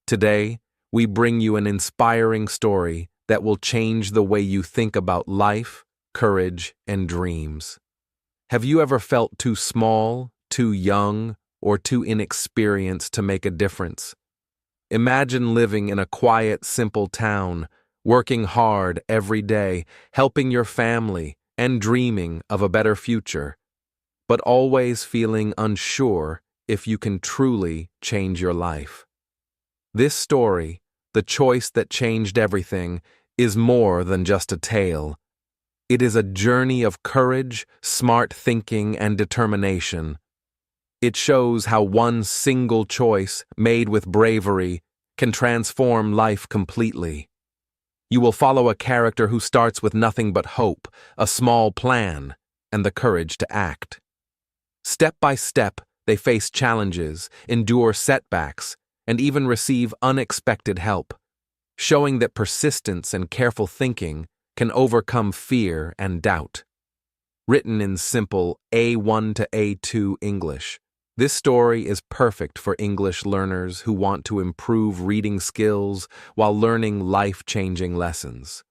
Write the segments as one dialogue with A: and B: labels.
A: Today, we bring you an inspiring story that will change the way you think about life, courage, and dreams. Have you ever felt too small, too young, or too inexperienced to make a difference? Imagine living in a quiet, simple town, working hard every day, helping your family, and dreaming of a better future, but always feeling unsure if you can truly change your life. This story, The Choice That Changed Everything, is more than just a tale. It is a journey of courage, smart thinking, and determination. It shows how one single choice, made with bravery, can transform life completely. You will follow a character who starts with nothing but hope, a small plan, and the courage to act. Step by step, they face challenges, endure setbacks, and even receive unexpected help, showing that persistence and careful thinking can overcome fear and doubt. Written in simple A1 to A2 English, this story is perfect for English learners who want to improve reading skills while learning life-changing lessons.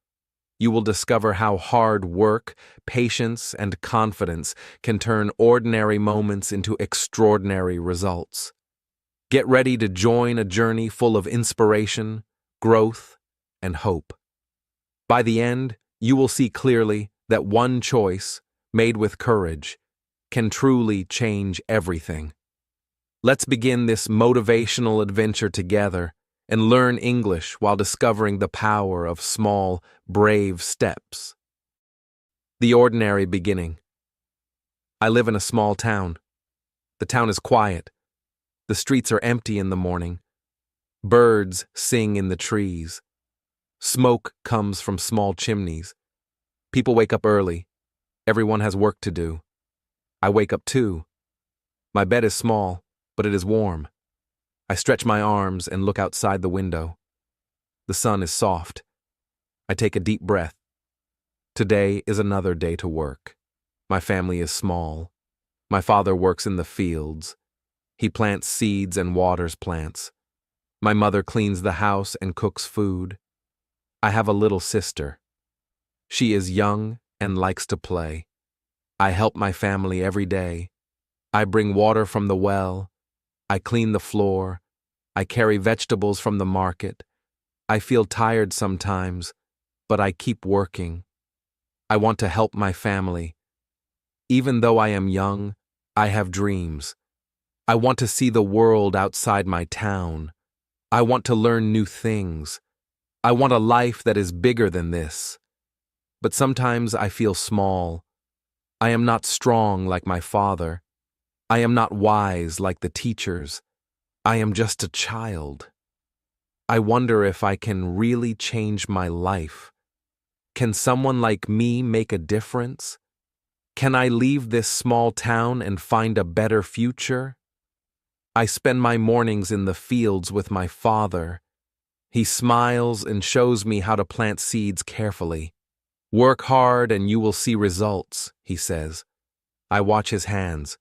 A: You will discover how hard work, patience, and confidence can turn ordinary moments into extraordinary results. Get ready to join a journey full of inspiration, growth, and hope. By the end, you will see clearly that one choice, made with courage, can truly change everything. Let's begin this motivational adventure together and learn English while discovering the power of small, brave steps. The ordinary beginning. I live in a small town. The town is quiet. The streets are empty in the morning. Birds sing in the trees. Smoke comes from small chimneys. People wake up early. Everyone has work to do. I wake up too. My bed is small, but it is warm. I stretch my arms and look outside the window. The sun is soft. I take a deep breath. Today is another day to work. My family is small. My father works in the fields. He plants seeds and waters plants. My mother cleans the house and cooks food. I have a little sister. She is young and likes to play. I help my family every day. I bring water from the well. I clean the floor. I carry vegetables from the market. I feel tired sometimes, but I keep working. I want to help my family. Even though I am young, I have dreams. I want to see the world outside my town. I want to learn new things. I want a life that is bigger than this. But sometimes I feel small. I am not strong like my father. I am not wise like the teachers. I am just a child. I wonder if I can really change my life. Can someone like me make a difference? Can I leave this small town and find a better future? I spend my mornings in the fields with my father. He smiles and shows me how to plant seeds carefully. Work hard and you will see results, he says. I watch his hands.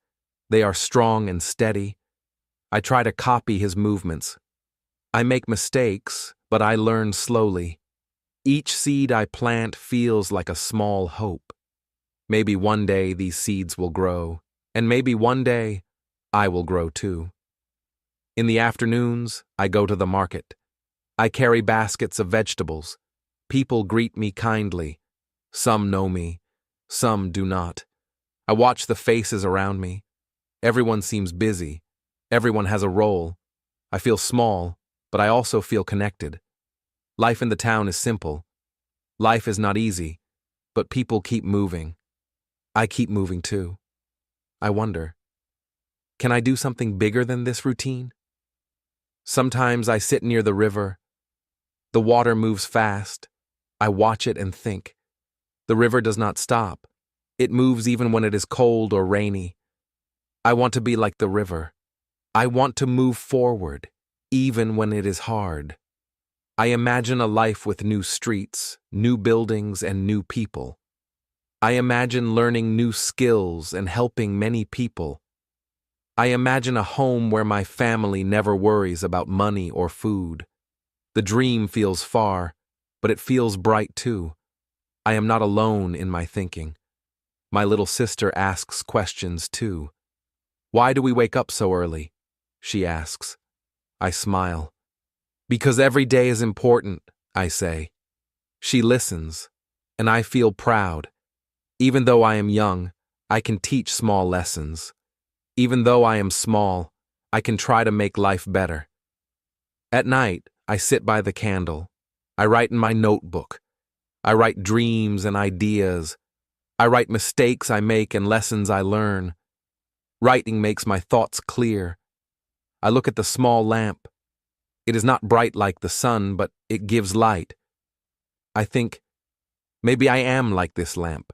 A: They are strong and steady. I try to copy his movements. I make mistakes, but I learn slowly. Each seed I plant feels like a small hope. Maybe one day these seeds will grow, and maybe one day I will grow too. In the afternoons, I go to the market. I carry baskets of vegetables. People greet me kindly. Some know me, some do not. I watch the faces around me. Everyone seems busy. Everyone has a role. I feel small, but I also feel connected. Life in the town is simple. Life is not easy, but people keep moving. I keep moving too. I wonder, can I do something bigger than this routine? Sometimes I sit near the river. The water moves fast. I watch it and think. The river does not stop. It moves even when it is cold or rainy. I want to be like the river. I want to move forward, even when it is hard. I imagine a life with new streets, new buildings, and new people. I imagine learning new skills and helping many people. I imagine a home where my family never worries about money or food. The dream feels far, but it feels bright too. I am not alone in my thinking. My little sister asks questions too. Why do we wake up so early? She asks. I smile. Because every day is important, I say. She listens, and I feel proud. Even though I am young, I can teach small lessons. Even though I am small, I can try to make life better. At night, I sit by the candle. I write in my notebook. I write dreams and ideas. I write mistakes I make and lessons I learn. Writing makes my thoughts clear. I look at the small lamp. It is not bright like the sun, but it gives light. I think, maybe I am like this lamp.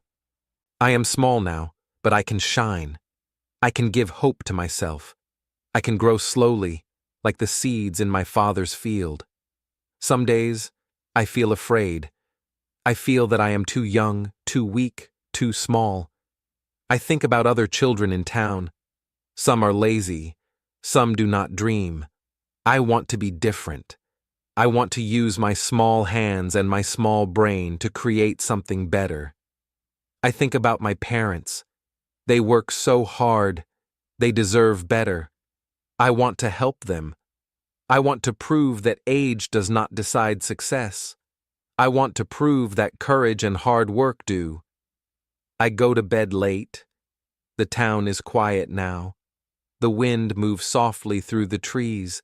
A: I am small now, but I can shine. I can give hope to myself. I can grow slowly, like the seeds in my father's field. Some days, I feel afraid. I feel that I am too young, too weak, too small. I think about other children in town. Some are lazy. Some do not dream. I want to be different. I want to use my small hands and my small brain to create something better. I think about my parents. They work so hard. They deserve better. I want to help them. I want to prove that age does not decide success. I want to prove that courage and hard work do. I go to bed late. The town is quiet now. The wind moves softly through the trees.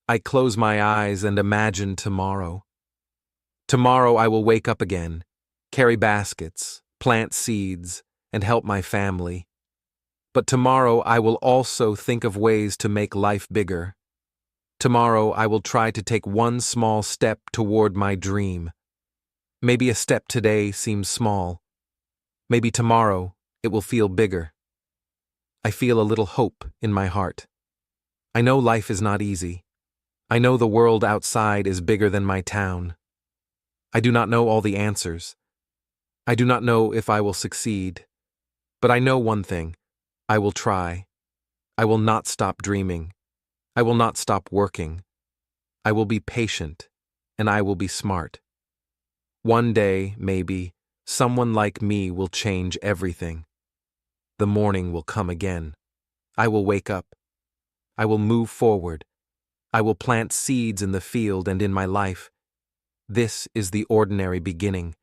A: I close my eyes and imagine tomorrow. Tomorrow I will wake up again, carry baskets, plant seeds, and help my family. But tomorrow I will also think of ways to make life bigger. Tomorrow I will try to take one small step toward my dream. Maybe a step today seems small. Maybe tomorrow it will feel bigger. I feel a little hope in my heart. I know life is not easy. I know the world outside is bigger than my town. I do not know all the answers. I do not know if I will succeed. But I know one thing. I will try. I will not stop dreaming. I will not stop working. I will be patient, and I will be smart. One day, maybe, someone like me will change everything. The morning will come again. I will wake up. I will move forward. I will plant seeds in the field and in my life. This is the ordinary beginning.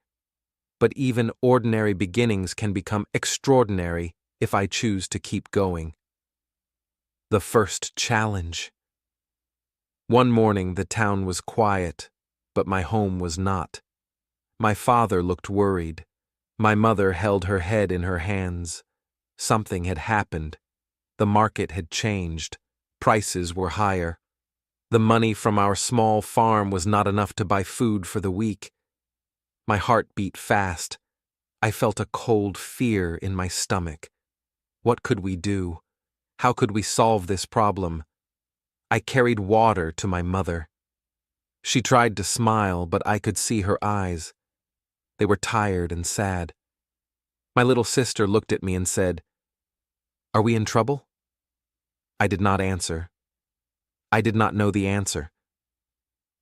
A: But even ordinary beginnings can become extraordinary if I choose to keep going. The first challenge. One morning the town was quiet, but my home was not. My father looked worried. My mother held her head in her hands. Something had happened. The market had changed. Prices were higher. The money from our small farm was not enough to buy food for the week. My heart beat fast. I felt a cold fear in my stomach. What could we do? How could we solve this problem? I carried water to my mother. She tried to smile, but I could see her eyes. They were tired and sad. My little sister looked at me and said, "Are we in trouble?" I did not answer. I did not know the answer.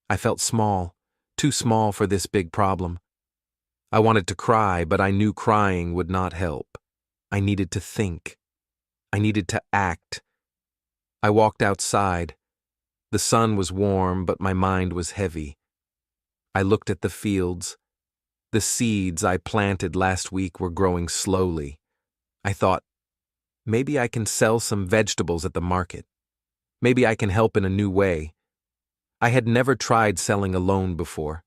A: I felt small, too small for this big problem. I wanted to cry, but I knew crying would not help. I needed to think. I needed to act. I walked outside. The sun was warm, but my mind was heavy. I looked at the fields. The seeds I planted last week were growing slowly. I thought, maybe I can sell some vegetables at the market. Maybe I can help in a new way. I had never tried selling alone before.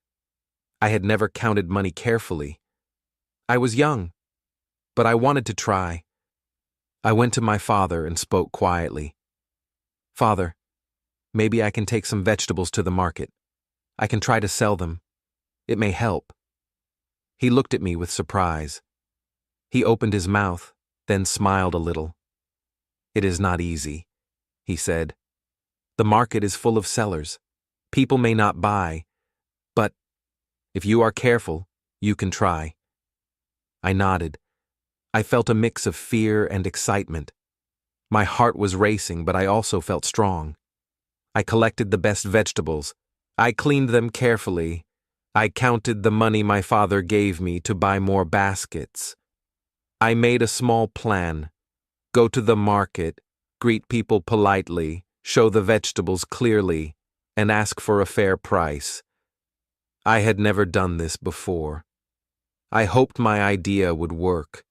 A: I had never counted money carefully. I was young, but I wanted to try. I went to my father and spoke quietly. "Father, maybe I can take some vegetables to the market. I can try to sell them. It may help." He looked at me with surprise. He opened his mouth, then smiled a little. "It is not easy," he said. "The market is full of sellers. People may not buy, but if you are careful, you can try." I nodded. I felt a mix of fear and excitement. My heart was racing, but I also felt strong. I collected the best vegetables. I cleaned them carefully. I counted the money my father gave me to buy more baskets. I made a small plan. Go to the market, greet people politely, show the vegetables clearly, and ask for a fair price. I had never done this before. I hoped my idea would work.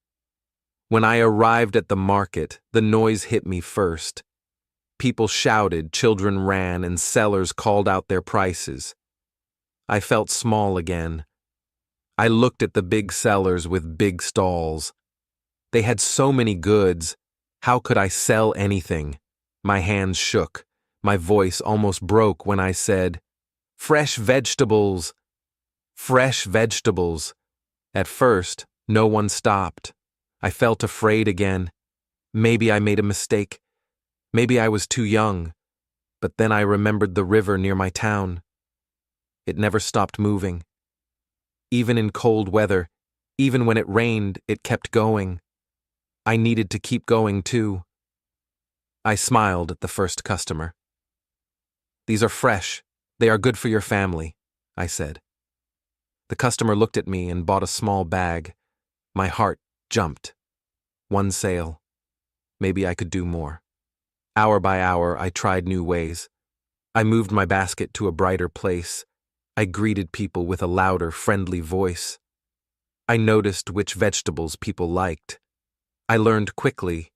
A: When I arrived at the market, the noise hit me first. People shouted, children ran, and sellers called out their prices. I felt small again. I looked at the big sellers with big stalls. They had so many goods. How could I sell anything? My hands shook. My voice almost broke when I said, "Fresh vegetables! Fresh vegetables!" At first, no one stopped. I felt afraid again. Maybe I made a mistake. Maybe I was too young. But then I remembered the river near my town. It never stopped moving. Even in cold weather, even when it rained, it kept going. I needed to keep going too. I smiled at the first customer. "These are fresh. They are good for your family," I said. The customer looked at me and bought a small bag. My heart jumped. One sale. Maybe I could do more. Hour by hour, I tried new ways. I moved my basket to a brighter place. I greeted people with a louder, friendly voice. I noticed which vegetables people liked. I learned quickly.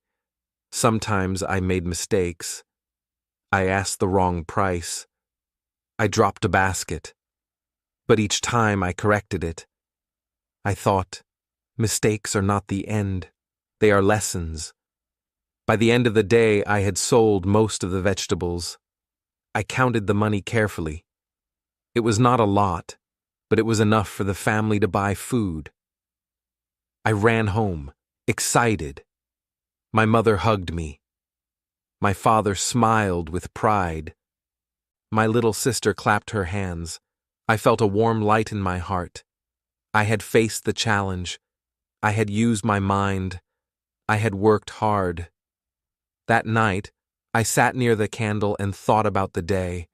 A: Sometimes I made mistakes. I asked the wrong price. I dropped a basket. But each time I corrected it. I thought, mistakes are not the end. They are lessons. By the end of the day, I had sold most of the vegetables. I counted the money carefully. It was not a lot, but it was enough for the family to buy food. I ran home, excited. My mother hugged me. My father smiled with pride. My little sister clapped her hands. I felt a warm light in my heart. I had faced the challenge. I had used my mind. I had worked hard. That night, I sat near the candle and thought about the day.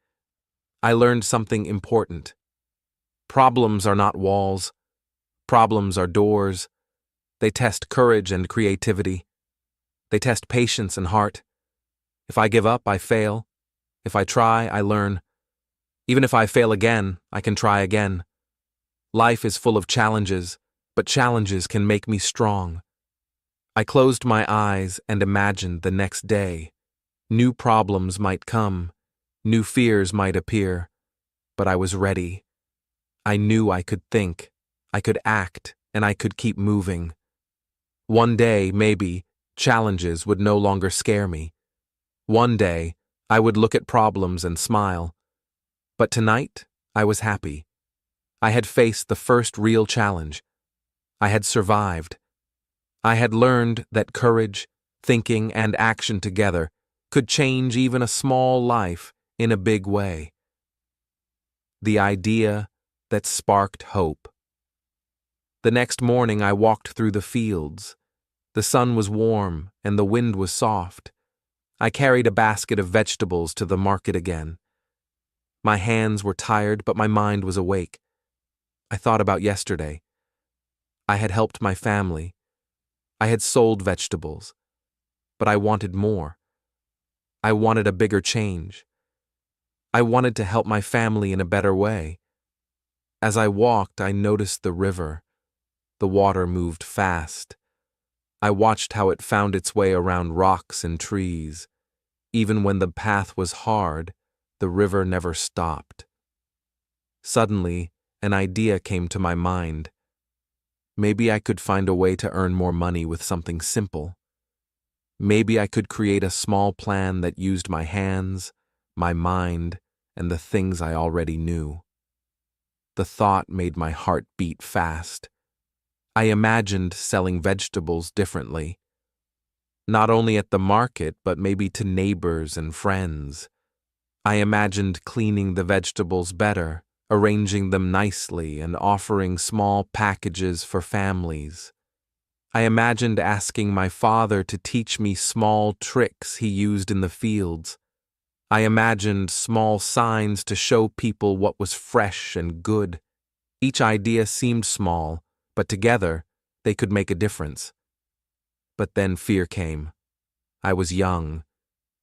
A: I learned something important. Problems are not walls. Problems are doors. They test courage and creativity. They test patience and heart. If I give up, I fail. If I try, I learn. Even if I fail again, I can try again. Life is full of challenges, but challenges can make me strong. I closed my eyes and imagined the next day. New problems might come, new fears might appear, but I was ready. I knew I could think, I could act, and I could keep moving. One day, maybe, challenges would no longer scare me. One day, I would look at problems and smile. But tonight, I was happy. I had faced the first real challenge. I had survived. I had learned that courage, thinking, and action together could change even a small life in a big way. The idea that sparked hope. The next morning I walked through the fields. The sun was warm and the wind was soft. I carried a basket of vegetables to the market again. My hands were tired, but my mind was awake. I thought about yesterday. I had helped my family. I had sold vegetables. But I wanted more. I wanted a bigger change. I wanted to help my family in a better way. As I walked, I noticed the river. The water moved fast. I watched how it found its way around rocks and trees. Even when the path was hard, the river never stopped. Suddenly, an idea came to my mind. Maybe I could find a way to earn more money with something simple. Maybe I could create a small plan that used my hands, my mind, and the things I already knew. The thought made my heart beat fast. I imagined selling vegetables differently. Not only at the market, but maybe to neighbors and friends. I imagined cleaning the vegetables better, arranging them nicely, and offering small packages for families. I imagined asking my father to teach me small tricks he used in the fields. I imagined small signs to show people what was fresh and good. Each idea seemed small, but together they could make a difference. But then fear came. I was young.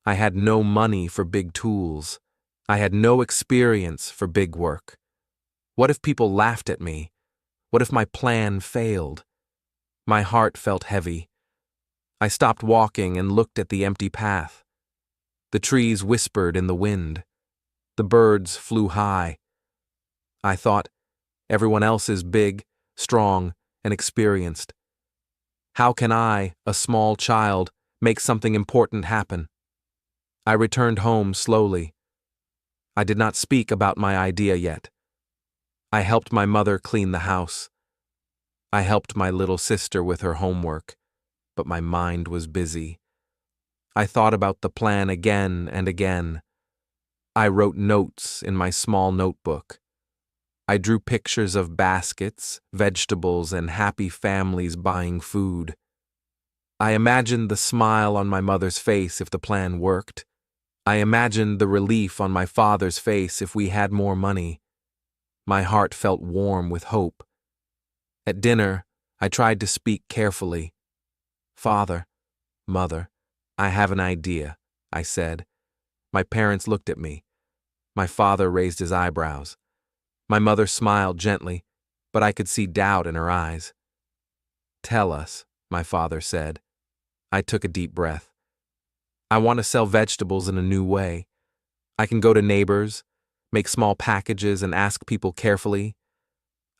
A: I had no money for big tools. I had no experience for big work. What if people laughed at me? What if my plan failed? My heart felt heavy. I stopped walking and looked at the empty path. The trees whispered in the wind. The birds flew high. I thought, everyone else is big, strong, and experienced. How can I, a small child, make something important happen? I returned home slowly. I did not speak about my idea yet. I helped my mother clean the house. I helped my little sister with her homework, but my mind was busy. I thought about the plan again and again. I wrote notes in my small notebook. I drew pictures of baskets, vegetables, and happy families buying food. I imagined the smile on my mother's face if the plan worked. I imagined the relief on my father's face if we had more money. My heart felt warm with hope. At dinner, I tried to speak carefully. "Father, Mother, I have an idea," I said. My parents looked at me. My father raised his eyebrows. My mother smiled gently, but I could see doubt in her eyes. "Tell us," my father said. I took a deep breath. "I want to sell vegetables in a new way. I can go to neighbors, make small packages, and ask people carefully.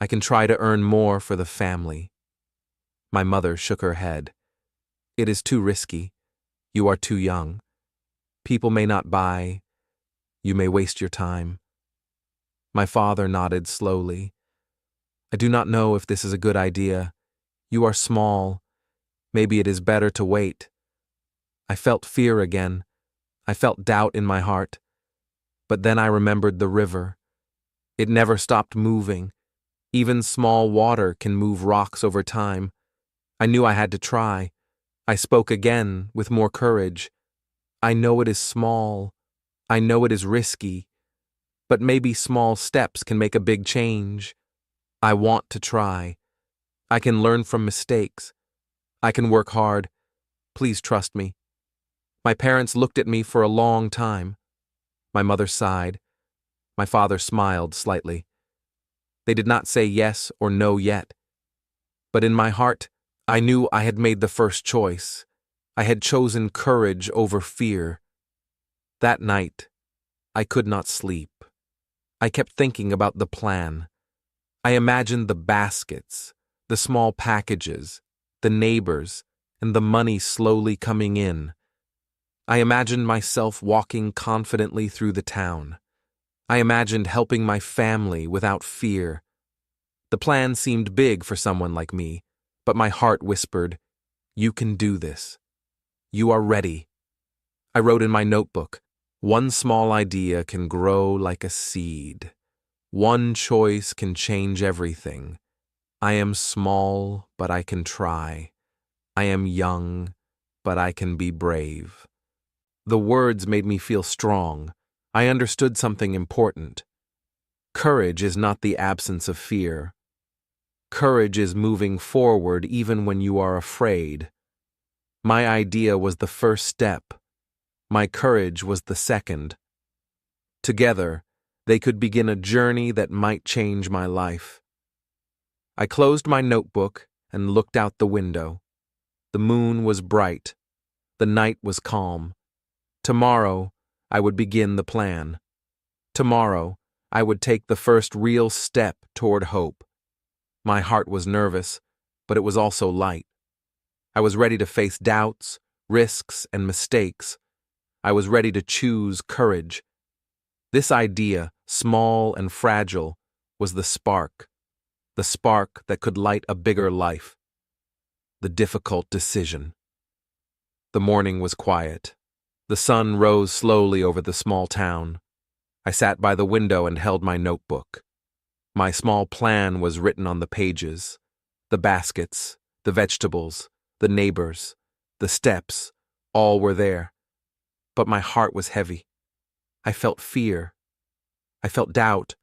A: I can try to earn more for the family." My mother shook her head. "It is too risky. You are too young. People may not buy. You may waste your time." My father nodded slowly. "I do not know if this is a good idea. You are small. Maybe it is better to wait." I felt fear again. I felt doubt in my heart. But then I remembered the river. It never stopped moving. Even small water can move rocks over time. I knew I had to try. I spoke again, with more courage. "I know it is small. I know it is risky. But maybe small steps can make a big change. I want to try. I can learn from mistakes. I can work hard. Please trust me." My parents looked at me for a long time. My mother sighed. My father smiled slightly. They did not say yes or no yet. But in my heart, I knew I had made the first choice. I had chosen courage over fear. That night, I could not sleep. I kept thinking about the plan. I imagined the baskets, the small packages, the neighbors, and the money slowly coming in. I imagined myself walking confidently through the town. I imagined helping my family without fear. The plan seemed big for someone like me, but my heart whispered, "You can do this. You are ready." I wrote in my notebook, "One small idea can grow like a seed. One choice can change everything. I am small, but I can try. I am young, but I can be brave." The words made me feel strong. I understood something important. Courage is not the absence of fear. Courage is moving forward even when you are afraid. My idea was the first step. My courage was the second. Together, they could begin a journey that might change my life. I closed my notebook and looked out the window. The moon was bright. The night was calm. Tomorrow, I would begin the plan. Tomorrow, I would take the first real step toward hope. My heart was nervous, but it was also light. I was ready to face doubts, risks, and mistakes. I was ready to choose courage. This idea, small and fragile, was the spark that could light a bigger life. The difficult decision. The morning was quiet. The sun rose slowly over the small town. I sat by the window and held my notebook. My small plan was written on the pages. The baskets, The vegetables, the neighbors, the steps, all were there. But my heart was heavy. I felt fear. I felt doubt.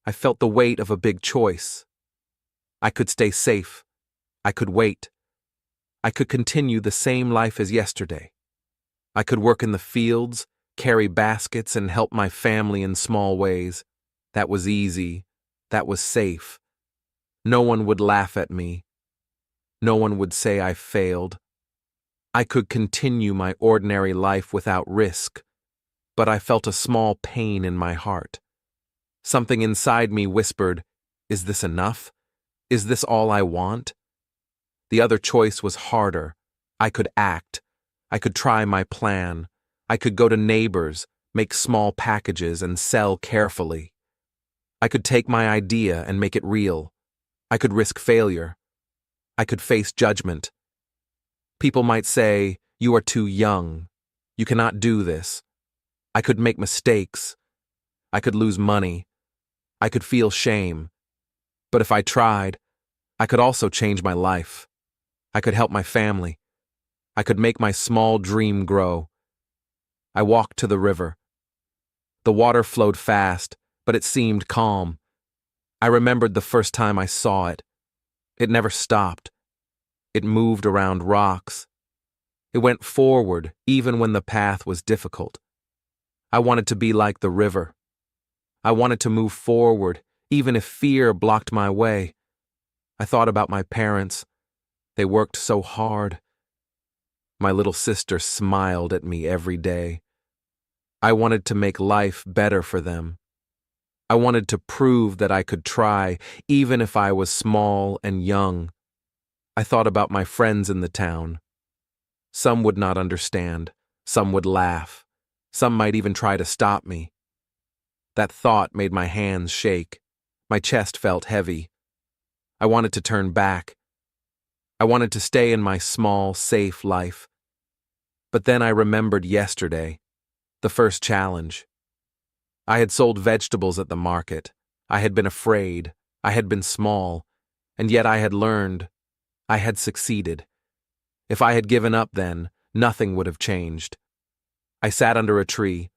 A: I felt the weight of a big choice. I could stay safe. I could wait. I could continue the same life as yesterday. I could work in the fields, carry baskets, and help my family in small ways. That was easy. That was safe. No one would laugh at me. No one would say I failed. I could continue my ordinary life without risk, but I felt a small pain in my heart. Something inside me whispered, "Is this enough? Is this all I want?" The other choice was harder. I could act. I could try my plan. I could go to neighbors, make small packages, and sell carefully. I could take my idea and make it real. I could risk failure. I could face judgment. People might say, "You are too young. You cannot do this." I could make mistakes. I could lose money. I could feel shame. But if I tried, I could also change my life. I could help my family. I could make my small dream grow. I walked to the river. The water flowed fast, but it seemed calm. I remembered the first time I saw it. It never stopped. It moved around rocks. It went forward even when the path was difficult. I wanted to be like the river. I wanted to move forward even if fear blocked my way. I thought about my parents. They worked so hard. My little sister smiled at me every day. I wanted to make life better for them. I wanted to prove that I could try, even if I was small and young. I thought about my friends in the town. Some would not understand. Some would laugh. Some might even try to stop me. That thought made my hands shake. My chest felt heavy. I wanted to turn back. I wanted to stay in my small, safe life. But then I remembered yesterday, the first challenge. I had sold vegetables at the market. I had been afraid. I had been small. And yet I had learned. I had succeeded. If I had given up then, nothing would have changed. I sat under a tree.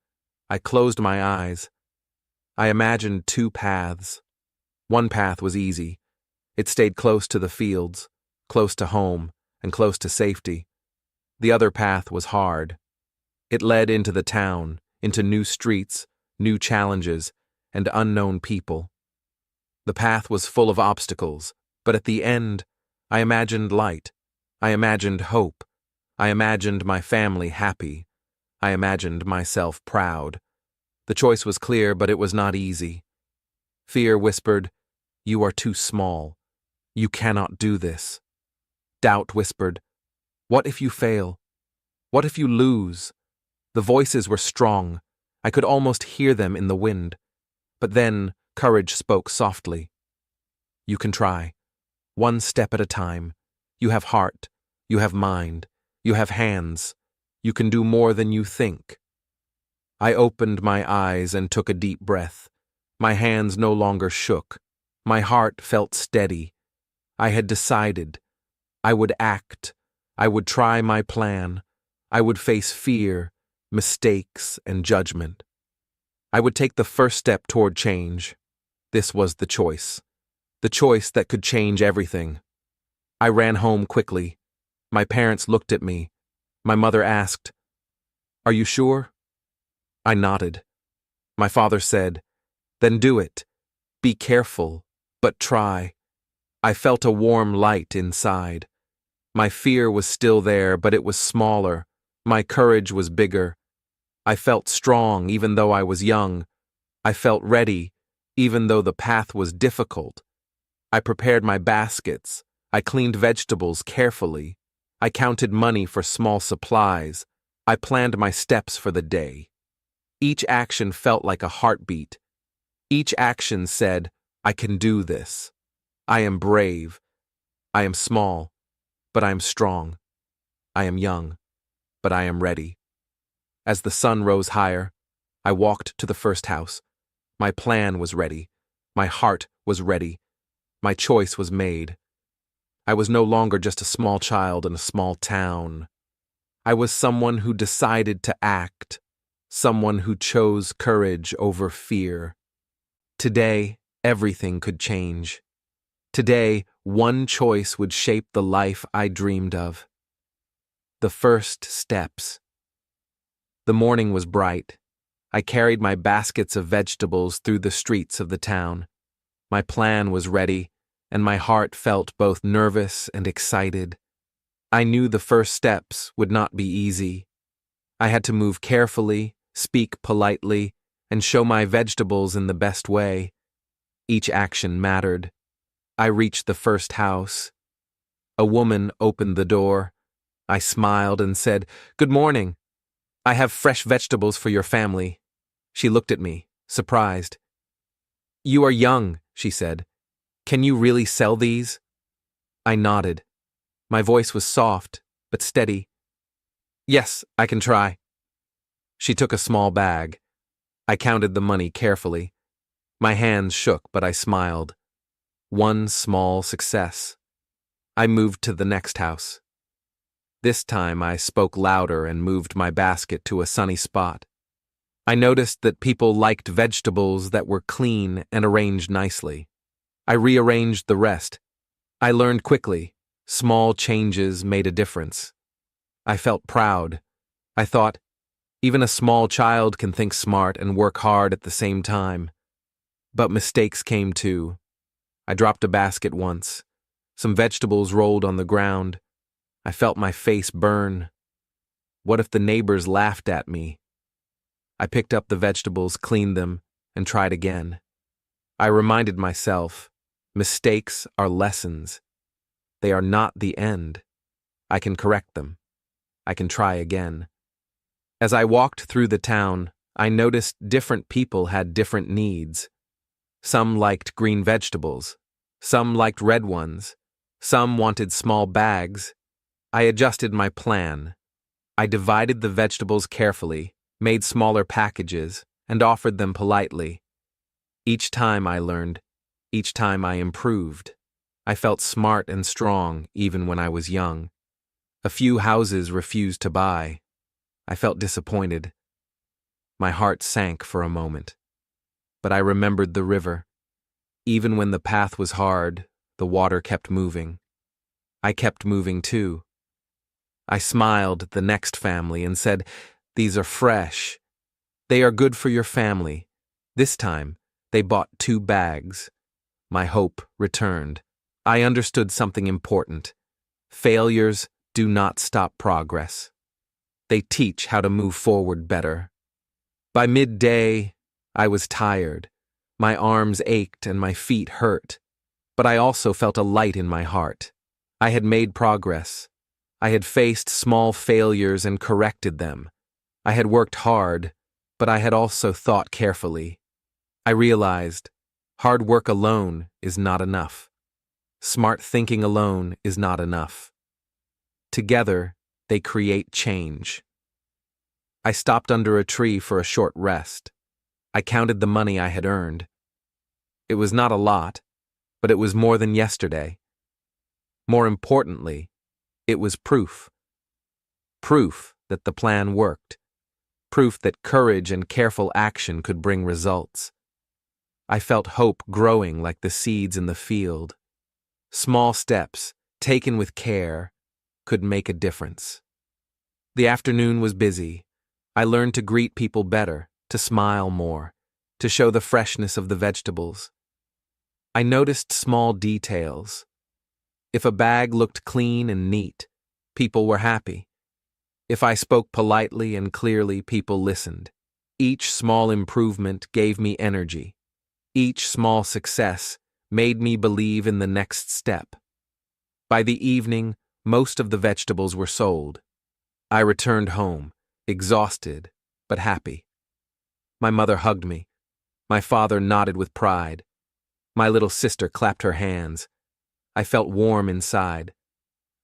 A: I closed my eyes. I imagined two paths. One path was easy. It stayed close to the fields, close to home, and close to safety. The other path was hard. It led into the town, into new streets, new challenges, and unknown people. The path was full of obstacles, but at the end, I imagined light. I imagined hope. I imagined my family happy. I imagined myself proud. The choice was clear, but it was not easy. Fear whispered, "You are too small. You cannot do this." Doubt whispered, "What if you fail? What if you lose?" The voices were strong. I could almost hear them in the wind. But then courage spoke softly. "You can try. One step at a time. You have heart. You have mind. You have hands. You can do more than you think." I opened my eyes and took a deep breath. My hands no longer shook. My heart felt steady. I had decided. I would act. I would try my plan. I would face fear, mistakes, and judgment. I would take the first step toward change. This was the choice that could change everything. I ran home quickly. My parents looked at me. My mother asked, "Are you sure?" I nodded. My father said, "Then do it. Be careful, but try." I felt a warm light inside. My fear was still there, but it was smaller. My courage was bigger. I felt strong even though I was young. I felt ready even though the path was difficult. I prepared my baskets. I cleaned vegetables carefully. I counted money for small supplies. I planned my steps for the day. Each action felt like a heartbeat. Each action said, "I can do this. I am brave. I am small, but I am strong. I am young, but I am ready." As the sun rose higher, I walked to the first house. My plan was ready. My heart was ready. My choice was made. I was no longer just a small child in a small town. I was someone who decided to act, someone who chose courage over fear. Today, everything could change. Today, one choice would shape the life I dreamed of. The first steps. The morning was bright. I carried my baskets of vegetables through the streets of the town. My plan was ready, and my heart felt both nervous and excited. I knew the first steps would not be easy. I had to move carefully, speak politely, and show my vegetables in the best way. Each action mattered. I reached the first house. A woman opened the door. I smiled and said, "Good morning. I have fresh vegetables for your family." She looked at me, surprised. "You are young," she said. "Can you really sell these?" I nodded. My voice was soft, but steady. "Yes, I can try." She took a small bag. I counted the money carefully. My hands shook, but I smiled. One small success. I moved to the next house. This time I spoke louder and moved my basket to a sunny spot. I noticed that people liked vegetables that were clean and arranged nicely. I rearranged the rest. I learned quickly. Small changes made a difference. I felt proud. I thought, even a small child can think smart and work hard at the same time. But mistakes came too. I dropped a basket once. Some vegetables rolled on the ground. I felt my face burn. What if the neighbors laughed at me? I picked up the vegetables, cleaned them, and tried again. I reminded myself, mistakes are lessons. They are not the end. I can correct them. I can try again. As I walked through the town, I noticed different people had different needs. Some liked green vegetables. Some liked red ones. Some wanted small bags. I adjusted my plan. I divided the vegetables carefully, made smaller packages, and offered them politely. Each time I learned. Each time I improved. I felt smart and strong even when I was young. A few houses refused to buy. I felt disappointed. My heart sank for a moment. But I remembered the river. Even when the path was hard, the water kept moving. I kept moving too. I smiled at the next family and said, "These are fresh. They are good for your family." This time, they bought 2 bags. My hope returned. I understood something important. Failures do not stop progress. They teach how to move forward better. By midday, I was tired. My arms ached and my feet hurt. But I also felt a light in my heart. I had made progress. I had faced small failures and corrected them. I had worked hard, but I had also thought carefully. I realized hard work alone is not enough. Smart thinking alone is not enough. Together, they create change. I stopped under a tree for a short rest. I counted the money I had earned. It was not a lot, but it was more than yesterday. More importantly, it was proof. Proof that the plan worked. Proof that courage and careful action could bring results. I felt hope growing like the seeds in the field. Small steps, taken with care, could make a difference. The afternoon was busy. I learned to greet people better, to smile more, to show the freshness of the vegetables. I noticed small details. If a bag looked clean and neat, people were happy. If I spoke politely and clearly, people listened. Each small improvement gave me energy. Each small success made me believe in the next step. By the evening, most of the vegetables were sold. I returned home, exhausted but happy. My mother hugged me. My father nodded with pride. My little sister clapped her hands. I felt warm inside.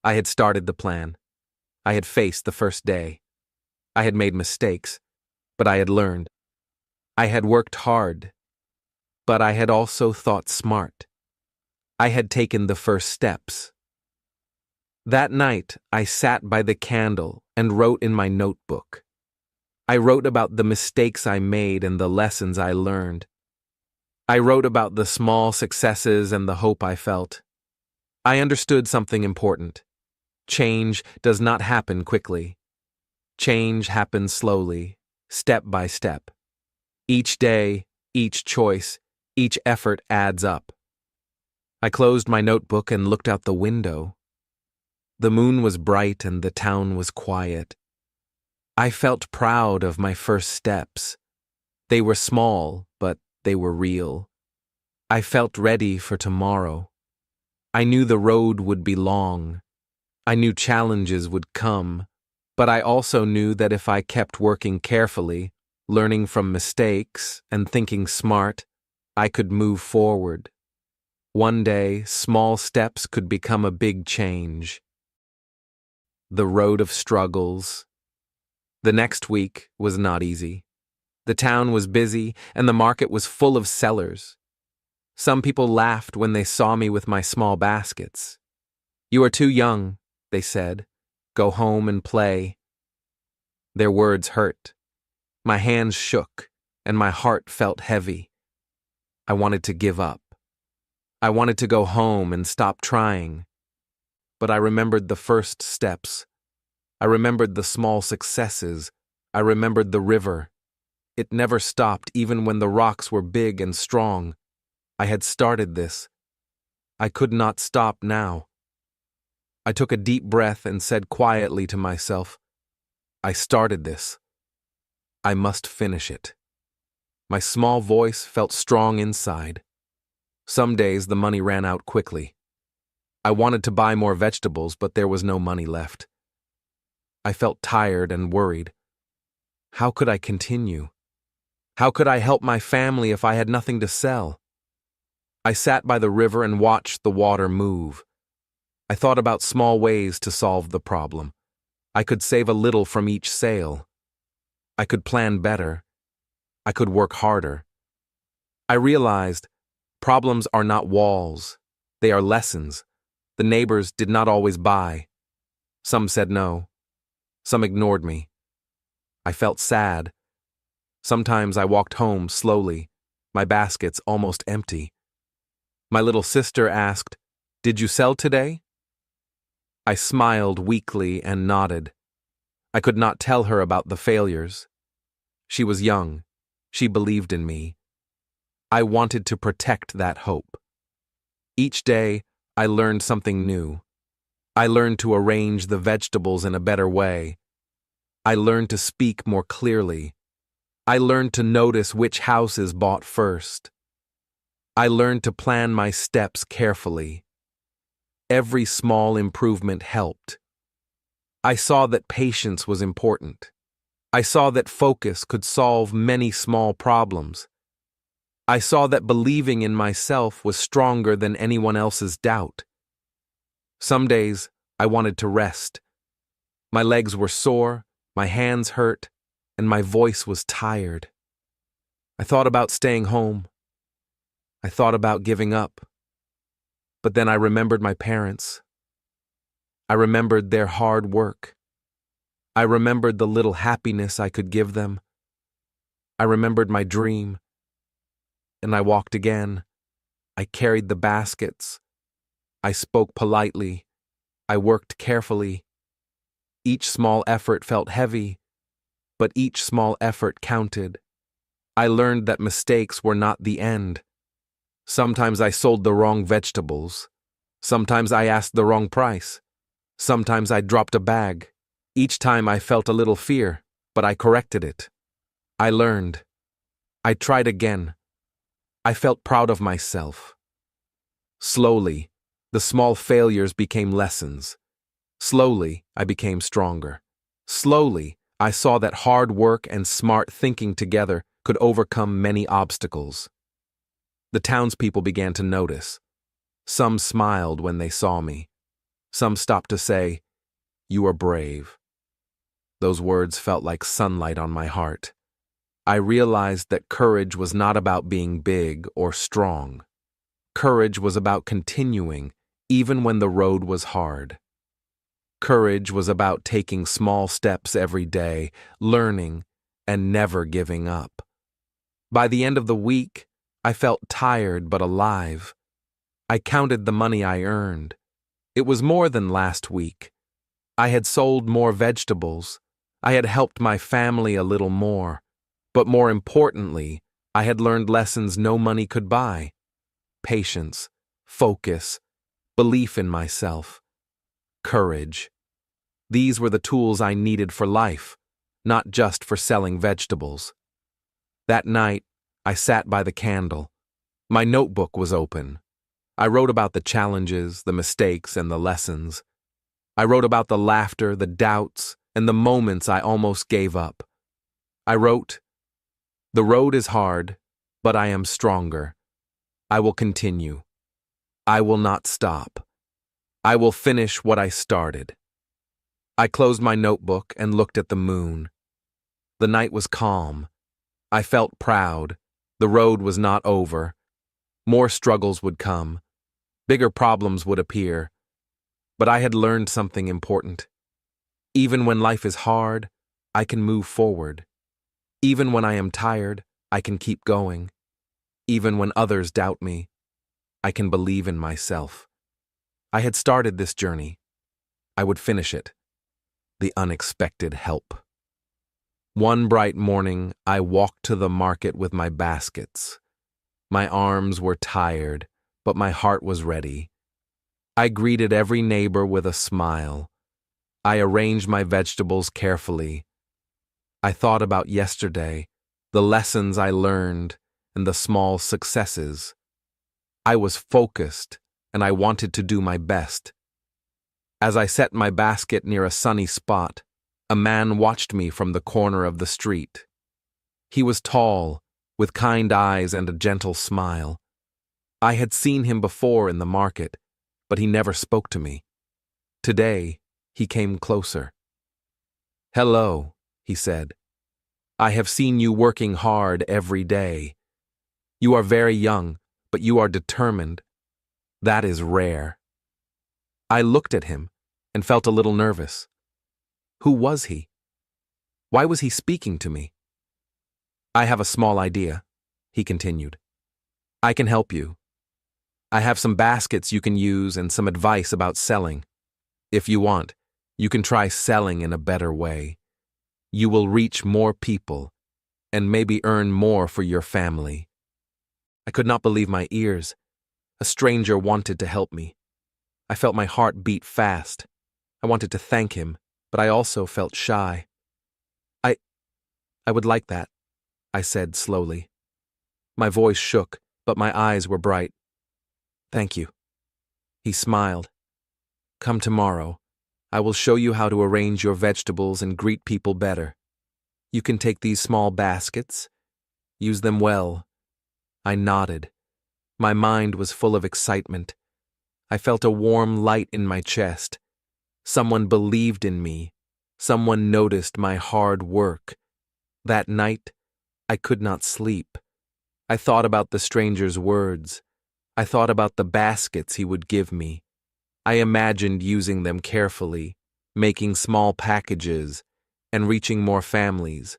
A: I had started the plan. I had faced the first day. I had made mistakes, but I had learned. I had worked hard, but I had also thought smart. I had taken the first steps. That night, I sat by the candle and wrote in my notebook. I wrote about the mistakes I made and the lessons I learned. I wrote about the small successes and the hope I felt. I understood something important. Change does not happen quickly. Change happens slowly, step by step. Each day, each choice, each effort adds up. I closed my notebook and looked out the window. The moon was bright and the town was quiet. I felt proud of my first steps. They were small, but they were real. I felt ready for tomorrow. I knew the road would be long. I knew challenges would come, but I also knew that if I kept working carefully, learning from mistakes, and thinking smart, I could move forward. One day, small steps could become a big change. The road of struggles. The next week was not easy. The town was busy, and the market was full of sellers. Some people laughed when they saw me with my small baskets. "You are too young," they said. "Go home and play." Their words hurt. My hands shook, and my heart felt heavy. I wanted to give up. I wanted to go home and stop trying. But I remembered the first steps. I remembered the small successes. I remembered the river. It never stopped, even when the rocks were big and strong. I had started this. I could not stop now. I took a deep breath and said quietly to myself, "I started this. I must finish it." My small voice felt strong inside. Some days the money ran out quickly. I wanted to buy more vegetables, but there was no money left. I felt tired and worried. How could I continue? How could I help my family if I had nothing to sell? I sat by the river and watched the water move. I thought about small ways to solve the problem. I could save a little from each sale. I could plan better. I could work harder. I realized problems are not walls. They are lessons. The neighbors did not always buy. Some said no. Some ignored me. I felt sad. Sometimes I walked home slowly, my baskets almost empty. My little sister asked, "Did you sell today?" I smiled weakly and nodded. I could not tell her about the failures. She was young. She believed in me. I wanted to protect that hope. Each day, I learned something new. I learned to arrange the vegetables in a better way. I learned to speak more clearly. I learned to notice which houses bought first. I learned to plan my steps carefully. Every small improvement helped. I saw that patience was important. I saw that focus could solve many small problems. I saw that believing in myself was stronger than anyone else's doubt. Some days, I wanted to rest. My legs were sore, my hands hurt, and my voice was tired. I thought about staying home. I thought about giving up. But then I remembered my parents. I remembered their hard work. I remembered the little happiness I could give them. I remembered my dream. And I walked again. I carried the baskets. I spoke politely. I worked carefully. Each small effort felt heavy, but each small effort counted. I learned that mistakes were not the end. Sometimes I sold the wrong vegetables. Sometimes I asked the wrong price. Sometimes I dropped a bag. Each time I felt a little fear, but I corrected it. I learned. I tried again. I felt proud of myself. Slowly, the small failures became lessons. Slowly, I became stronger. Slowly, I saw that hard work and smart thinking together could overcome many obstacles. The townspeople began to notice. Some smiled when they saw me. Some stopped to say, "You are brave." Those words felt like sunlight on my heart. I realized that courage was not about being big or strong. Courage was about continuing, even when the road was hard. Courage was about taking small steps every day, learning, and never giving up. By the end of the week, I felt tired but alive. I counted the money I earned. It was more than last week. I had sold more vegetables. I had helped my family a little more. But more importantly, I had learned lessons no money could buy. Patience, focus, belief in myself, courage. These were the tools I needed for life, not just for selling vegetables. That night, I sat by the candle. My notebook was open. I wrote about the challenges, the mistakes, and the lessons. I wrote about the laughter, the doubts, and the moments I almost gave up. I wrote, "The road is hard, but I am stronger. I will continue. I will not stop. I will finish what I started." I closed my notebook and looked at the moon. The night was calm. I felt proud. The road was not over. More struggles would come. Bigger problems would appear. But I had learned something important. Even when life is hard, I can move forward. Even when I am tired, I can keep going. Even when others doubt me, I can believe in myself. I had started this journey. I would finish it. The unexpected help. One bright morning, I walked to the market with my baskets. My arms were tired, but my heart was ready. I greeted every neighbor with a smile. I arranged my vegetables carefully. I thought about yesterday, the lessons I learned, and the small successes. I was focused, and I wanted to do my best. As I set my basket near a sunny spot, a man watched me from the corner of the street. He was tall, with kind eyes and a gentle smile. I had seen him before in the market, but he never spoke to me. Today, he came closer. "Hello," he said. "I have seen you working hard every day. You are very young, but you are determined. That is rare." I looked at him and felt a little nervous. Who was he? Why was he speaking to me? "I have a small idea," he continued. "I can help you. I have some baskets you can use and some advice about selling. If you want, you can try selling in a better way. You will reach more people and maybe earn more for your family." I could not believe my ears. A stranger wanted to help me. I felt my heart beat fast. I wanted to thank him, but I also felt shy. I would like that," I said slowly. My voice shook, but my eyes were bright. "Thank you." He smiled. "Come tomorrow. I will show you how to arrange your vegetables and greet people better. You can take these small baskets. Use them well." I nodded. My mind was full of excitement. I felt a warm light in my chest. Someone believed in me. Someone noticed my hard work. That night, I could not sleep. I thought about the stranger's words. I thought about the baskets he would give me. I imagined using them carefully, making small packages, and reaching more families.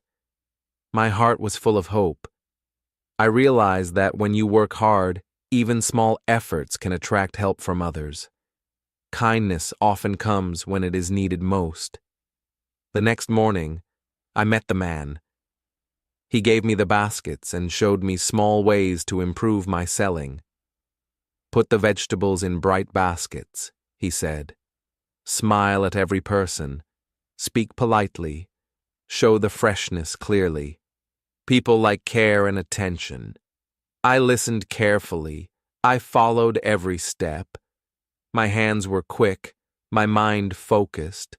A: My heart was full of hope. I realized that when you work hard, even small efforts can attract help from others. Kindness often comes when it is needed most. The next morning, I met the man. He gave me the baskets and showed me small ways to improve my selling. "Put the vegetables in bright baskets," he said. "Smile at every person. Speak politely. Show the freshness clearly. People like care and attention." I listened carefully. I followed every step. My hands were quick, my mind focused.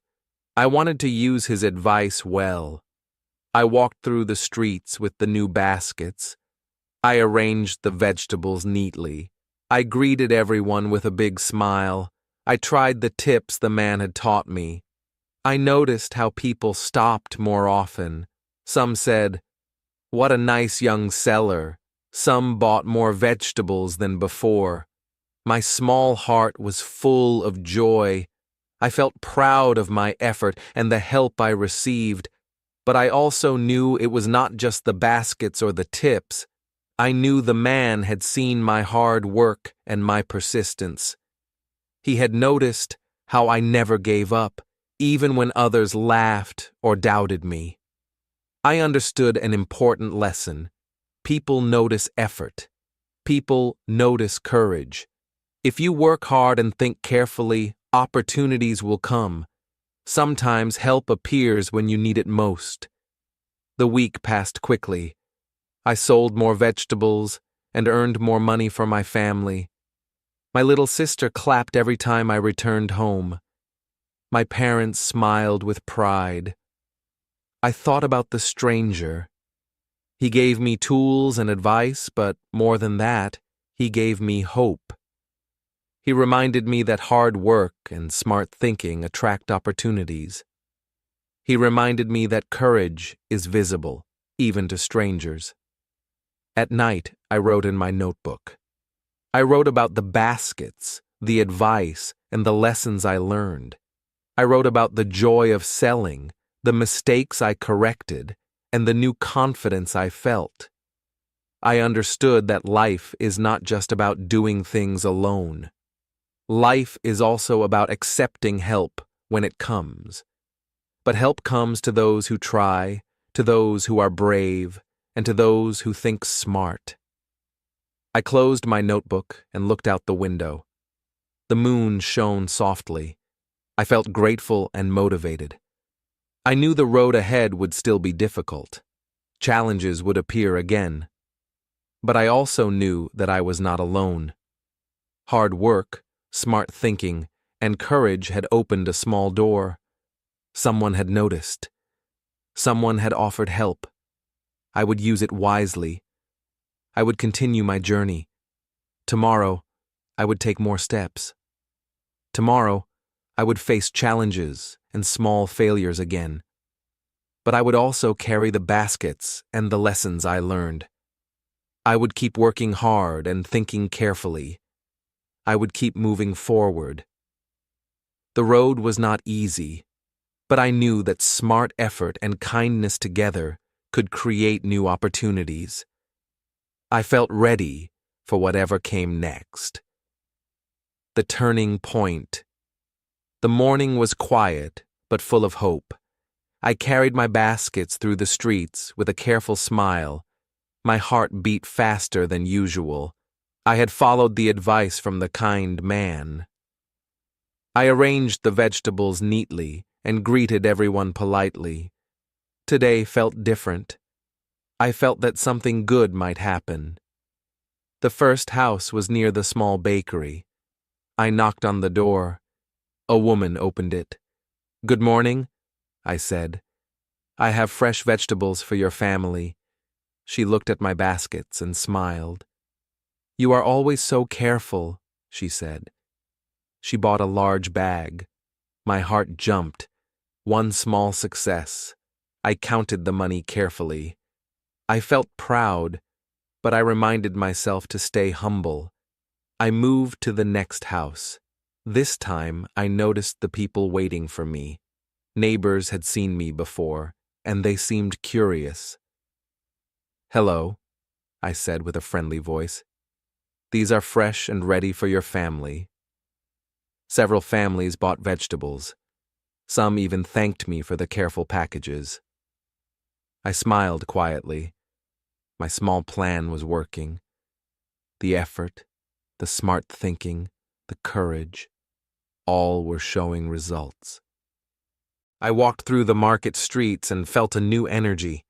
A: I wanted to use his advice well. I walked through the streets with the new baskets. I arranged the vegetables neatly. I greeted everyone with a big smile. I tried the tips the man had taught me. I noticed how people stopped more often. Some said, "What a nice young seller." Some bought more vegetables than before. My small heart was full of joy. I felt proud of my effort and the help I received, but I also knew it was not just the baskets or the tips. I knew the man had seen my hard work and my persistence. He had noticed how I never gave up, even when others laughed or doubted me. I understood an important lesson. People notice effort. People notice courage. If you work hard and think carefully, opportunities will come. Sometimes help appears when you need it most. The week passed quickly. I sold more vegetables and earned more money for my family. My little sister clapped every time I returned home. My parents smiled with pride. I thought about the stranger. He gave me tools and advice, but more than that, he gave me hope. He reminded me that hard work and smart thinking attract opportunities. He reminded me that courage is visible, even to strangers. At night, I wrote in my notebook. I wrote about the baskets, the advice, and the lessons I learned. I wrote about the joy of selling, the mistakes I corrected, and the new confidence I felt. I understood that life is not just about doing things alone. Life is also about accepting help when it comes. But help comes to those who try, to those who are brave, and to those who think smart. I closed my notebook and looked out the window. The moon shone softly. I felt grateful and motivated. I knew the road ahead would still be difficult. Challenges would appear again. But I also knew that I was not alone. Hard work, smart thinking, and courage had opened a small door. Someone had noticed. Someone had offered help. I would use it wisely. I would continue my journey. Tomorrow, I would take more steps. Tomorrow, I would face challenges and small failures again. But I would also carry the baskets and the lessons I learned. I would keep working hard and thinking carefully. I would keep moving forward. The road was not easy, but I knew that smart effort and kindness together could create new opportunities. I felt ready for whatever came next. The turning point. The morning was quiet, but full of hope. I carried my baskets through the streets with a careful smile. My heart beat faster than usual. I had followed the advice from the kind man. I arranged the vegetables neatly and greeted everyone politely. Today felt different. I felt that something good might happen. The first house was near the small bakery. I knocked on the door. A woman opened it. "Good morning," I said. "I have fresh vegetables for your family." She looked at my baskets and smiled. "You are always so careful," she said. She bought a large bag. My heart jumped. One small success. I counted the money carefully. I felt proud, but I reminded myself to stay humble. I moved to the next house. This time, I noticed the people waiting for me. Neighbors had seen me before, and they seemed curious. "Hello," I said with a friendly voice. "These are fresh and ready for your family." Several families bought vegetables. Some even thanked me for the careful packages. I smiled quietly. My small plan was working. The effort, the smart thinking, the courage, all were showing results. I walked through the market streets and felt a new energy.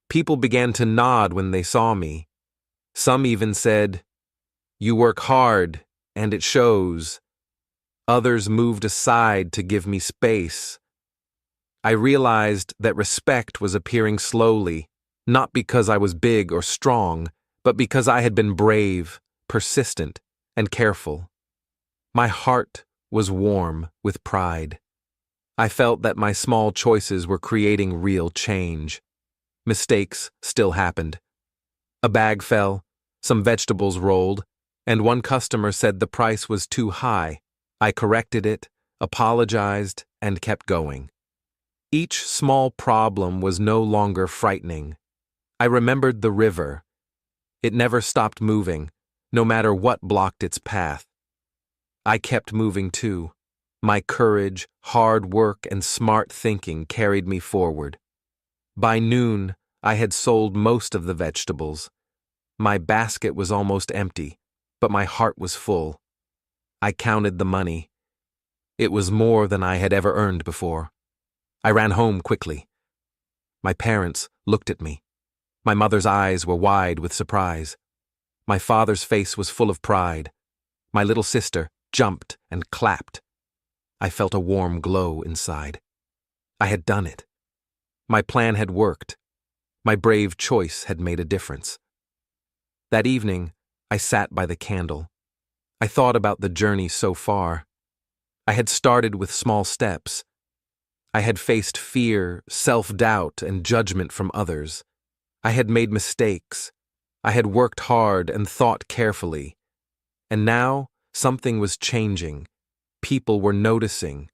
A: People began to nod when they saw me. Some even said, "You work hard, and it shows." Others moved aside to give me space. I realized that respect was appearing slowly, not because I was big or strong, but because I had been brave, persistent, and careful. My heart was warm with pride. I felt that my small choices were creating real change. Mistakes still happened. A bag fell, some vegetables rolled, and one customer said the price was too high. I corrected it, apologized, and kept going. Each small problem was no longer frightening. I remembered the river. It never stopped moving, no matter what blocked its path. I kept moving too. My courage, hard work, and smart thinking carried me forward. By noon, I had sold most of the vegetables. My basket was almost empty, but my heart was full. I counted the money. It was more than I had ever earned before. I ran home quickly. My parents looked at me. My mother's eyes were wide with surprise. My father's face was full of pride. My little sister jumped and clapped. I felt a warm glow inside. I had done it. My plan had worked. My brave choice had made a difference. That evening, I sat by the candle. I thought about the journey so far. I had started with small steps. I had faced fear, self-doubt, and judgment from others. I had made mistakes. I had worked hard and thought carefully. And now, something was changing. People were noticing.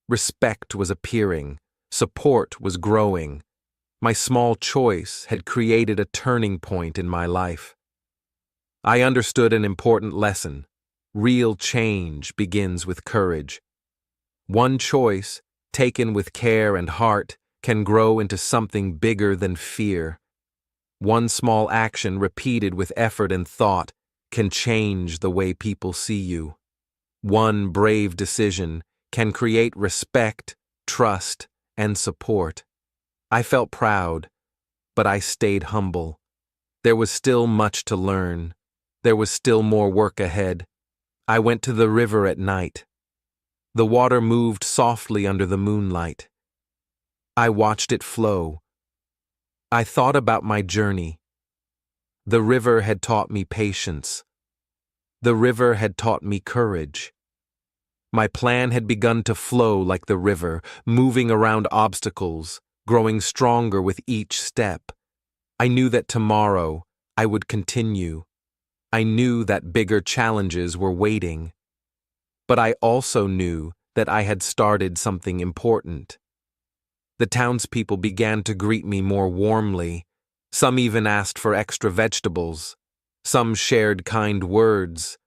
A: Respect was appearing. Support was growing. My small choice had created a turning point in my life. I understood an important lesson. Real change begins with courage. One choice, taken with care and heart, can grow into something bigger than fear. One small action repeated with effort and thought can change the way people see you. One brave decision can create respect, trust, and support. I felt proud, but I stayed humble. There was still much to learn. There was still more work ahead. I went to the river at night. The water moved softly under the moonlight. I watched it flow. I thought about my journey. The river had taught me patience. The river had taught me courage. My plan had begun to flow like the river, moving around obstacles, growing stronger with each step. I knew that tomorrow I would continue. I knew that bigger challenges were waiting. But I also knew that I had started something important. The townspeople began to greet me more warmly. Some even asked for extra vegetables. Some shared kind words.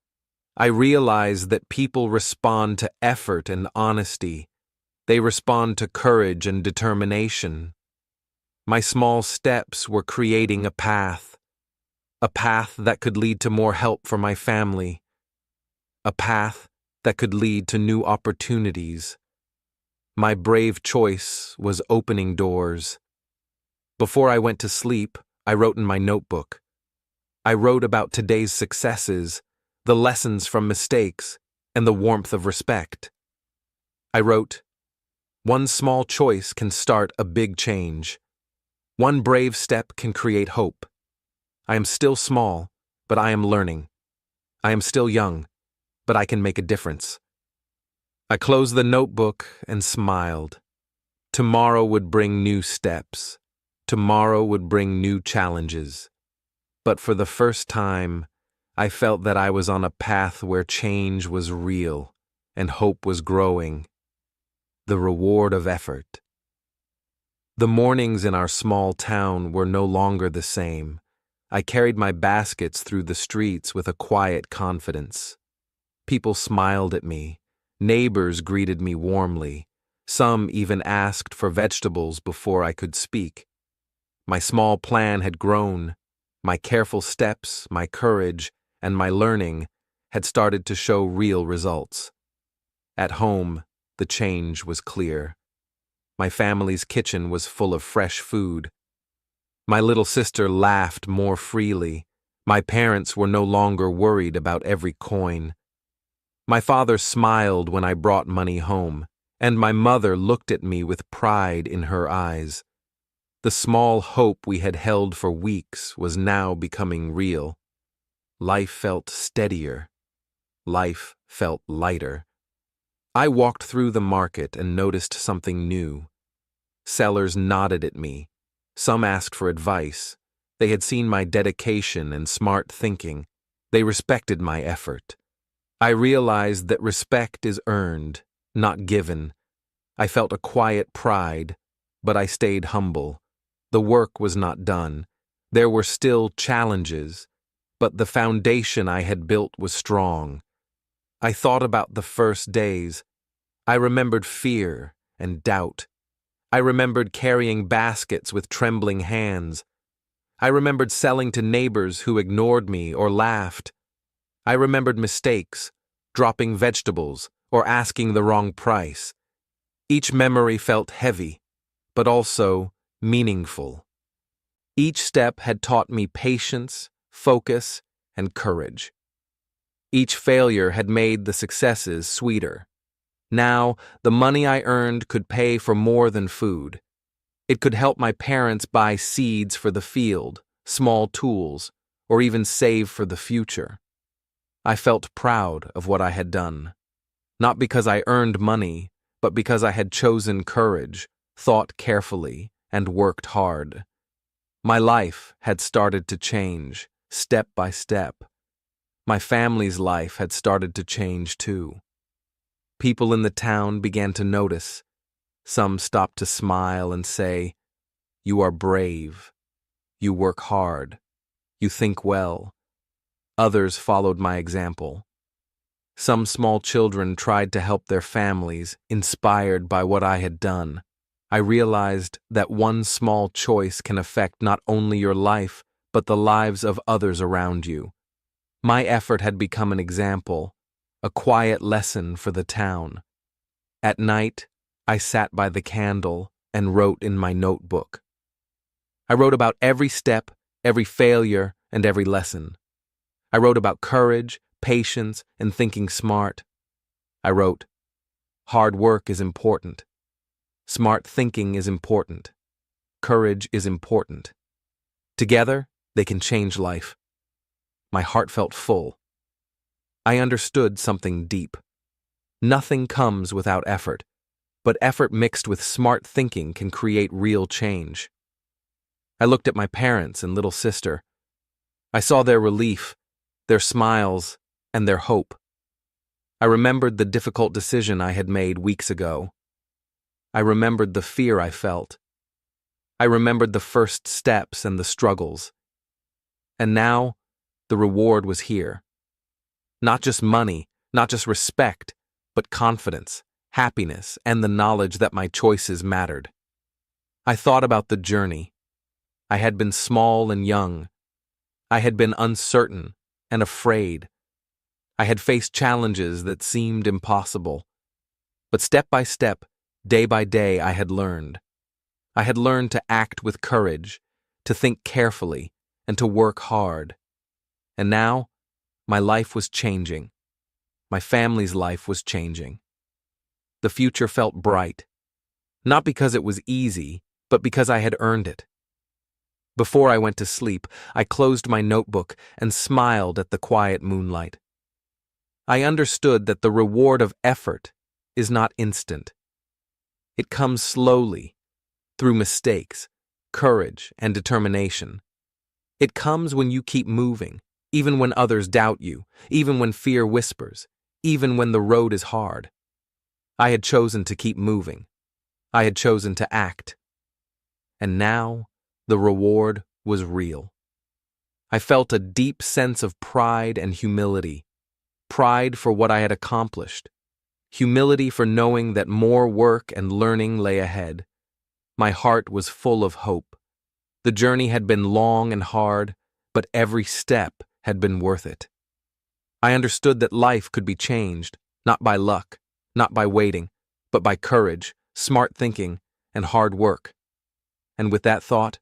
A: I realized that people respond to effort and honesty. They respond to courage and determination. My small steps were creating a path that could lead to more help for my family, a path that could lead to new opportunities. My brave choice was opening doors. Before I went to sleep, I wrote in my notebook. I wrote about today's successes, the lessons from mistakes, and the warmth of respect. I wrote, "One small choice can start a big change. One brave step can create hope. I am still small, but I am learning. I am still young, but I can make a difference." I closed the notebook and smiled. Tomorrow would bring new steps. Tomorrow would bring new challenges. But for the first time, I felt that I was on a path where change was real and hope was growing. The reward of effort. The mornings in our small town were no longer the same. I carried my baskets through the streets with a quiet confidence. People smiled at me. Neighbors greeted me warmly. Some even asked for vegetables before I could speak. My small plan had grown. My careful steps, my courage, and my learning had started to show real results. At home, the change was clear. My family's kitchen was full of fresh food. My little sister laughed more freely. My parents were no longer worried about every coin. My father smiled when I brought money home, and my mother looked at me with pride in her eyes. The small hope we had held for weeks was now becoming real. Life felt steadier. Life felt lighter. I walked through the market and noticed something new. Sellers nodded at me. Some asked for advice. They had seen my dedication and smart thinking. They respected my effort. I realized that respect is earned, not given. I felt a quiet pride, but I stayed humble. The work was not done. There were still challenges, but the foundation I had built was strong. I thought about the first days. I remembered fear and doubt. I remembered carrying baskets with trembling hands. I remembered selling to neighbors who ignored me or laughed. I remembered mistakes, dropping vegetables, or asking the wrong price. Each memory felt heavy, but also meaningful. Each step had taught me patience, focus, and courage. Each failure had made the successes sweeter. Now, the money I earned could pay for more than food. It could help my parents buy seeds for the field, small tools, or even save for the future. I felt proud of what I had done, not because I earned money, but because I had chosen courage, thought carefully, and worked hard. My life had started to change, step by step. My family's life had started to change too. People in the town began to notice. Some stopped to smile and say, "You are brave. You work hard. You think well." Others followed my example. Some small children tried to help their families, inspired by what I had done. I realized that one small choice can affect not only your life, but the lives of others around you. My effort had become an example, a quiet lesson for the town. At night, I sat by the candle and wrote in my notebook. I wrote about every step, every failure, and every lesson. I wrote about courage, patience, and thinking smart. I wrote, "Hard work is important. Smart thinking is important. Courage is important. Together, they can change life." My heart felt full. I understood something deep. Nothing comes without effort, but effort mixed with smart thinking can create real change. I looked at my parents and little sister. I saw their relief, their smiles, and their hope. I remembered the difficult decision I had made weeks ago. I remembered the fear I felt. I remembered the first steps and the struggles. And now, the reward was here. Not just money, not just respect, but confidence, happiness, and the knowledge that my choices mattered. I thought about the journey. I had been small and young. I had been uncertain and afraid. I had faced challenges that seemed impossible. But step by step, day by day, I had learned. I had learned to act with courage, to think carefully, and to work hard. And now, my life was changing. My family's life was changing. The future felt bright, not because it was easy, but because I had earned it. Before I went to sleep, I closed my notebook and smiled at the quiet moonlight. I understood that the reward of effort is not instant. It comes slowly, through mistakes, courage, and determination. It comes when you keep moving, even when others doubt you, even when fear whispers, even when the road is hard. I had chosen to keep moving. I had chosen to act. And now, the reward was real. I felt a deep sense of pride and humility. Pride for what I had accomplished. Humility for knowing that more work and learning lay ahead. My heart was full of hope. The journey had been long and hard, but every step had been worth it. I understood that life could be changed, not by luck, not by waiting, but by courage, smart thinking, and hard work. And with that thought,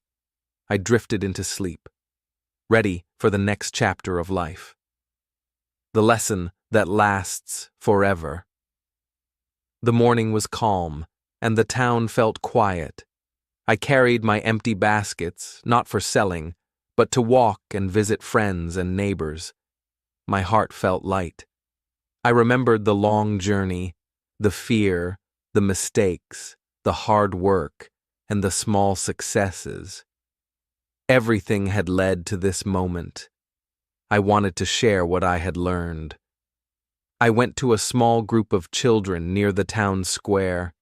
A: I drifted into sleep, ready for the next chapter of life. The lesson that lasts forever. The morning was calm, and the town felt quiet. I carried my empty baskets, not for selling, but to walk and visit friends and neighbors. My heart felt light. I remembered the long journey, the fear, the mistakes, the hard work, and the small successes. Everything had led to this moment. I wanted to share what I had learned. I went to a small group of children near the town square.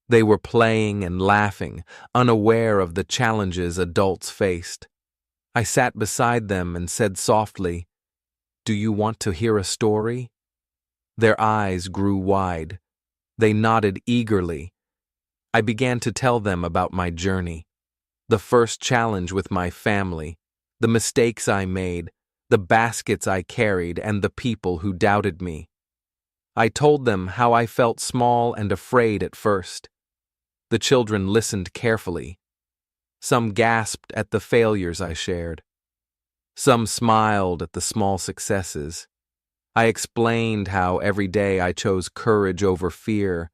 A: They were playing and laughing, unaware of the challenges adults faced. I sat beside them and said softly, "Do you want to hear a story?" Their eyes grew wide. They nodded eagerly. I began to tell them about my journey, the first challenge with my family, the mistakes I made, the baskets I carried, and the people who doubted me. I told them how I felt small and afraid at first. The children listened carefully. Some gasped at the failures I shared. Some smiled at the small successes. I explained how every day I chose courage over fear,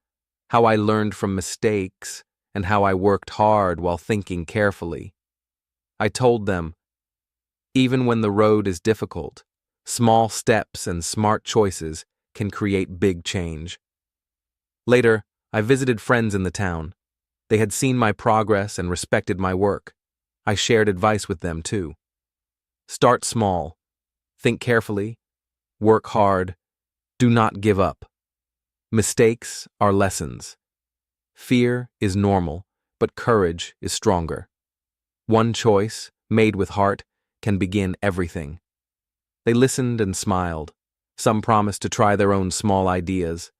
A: how I learned from mistakes, and how I worked hard while thinking carefully. I told them, even when the road is difficult, small steps and smart choices can create big change. Later, I visited friends in the town. They had seen my progress and respected my work. I shared advice with them too. Start small. Think carefully. Work hard. Do not give up. Mistakes are lessons. Fear is normal, but courage is stronger. One choice, made with heart, can begin everything. They listened and smiled. Some promised to try their own small ideas.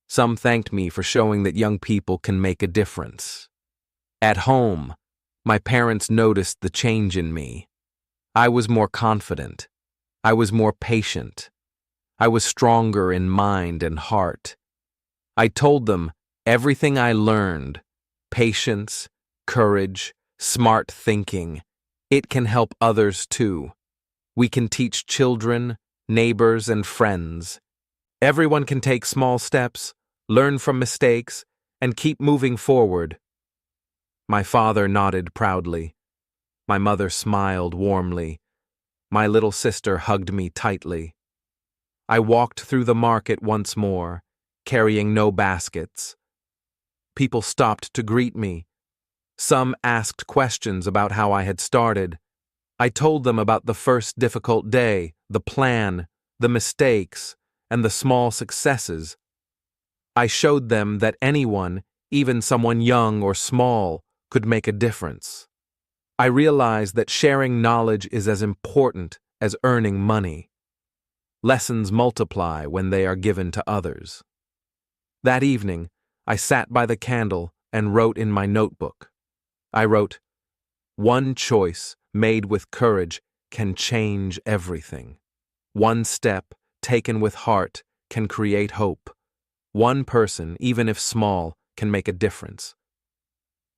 A: Some thanked me for showing that young people can make a difference. At home, my parents noticed the change in me. I was more confident. I was more patient. I was stronger in mind and heart. I told them everything I learned, patience, courage, smart thinking, it can help others too. We can teach children, neighbors, and friends. Everyone can take small steps, learn from mistakes, and keep moving forward. My father nodded proudly. My mother smiled warmly. My little sister hugged me tightly. I walked through the market once more, carrying no baskets. People stopped to greet me. Some asked questions about how I had started. I told them about the first difficult day, the plan, the mistakes, and the small successes. I showed them that anyone, even someone young or small, could make a difference. I realized that sharing knowledge is as important as earning money. Lessons multiply when they are given to others. That evening, I sat by the candle and wrote in my notebook. I wrote, "One choice made with courage can change everything. One step taken with heart can create hope. One person, even if small, can make a difference."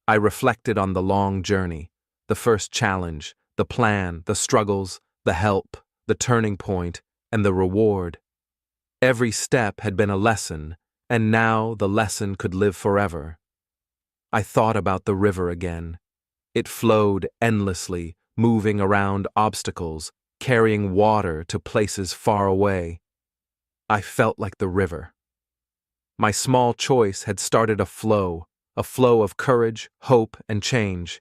A: I reflected on the long journey, the first challenge, the plan, the struggles, the help, the turning point, and the reward. Every step had been a lesson, and now the lesson could live forever. I thought about the river again. It flowed endlessly, moving around obstacles, carrying water to places far away. I felt like the river. My small choice had started a flow of courage, hope, and change.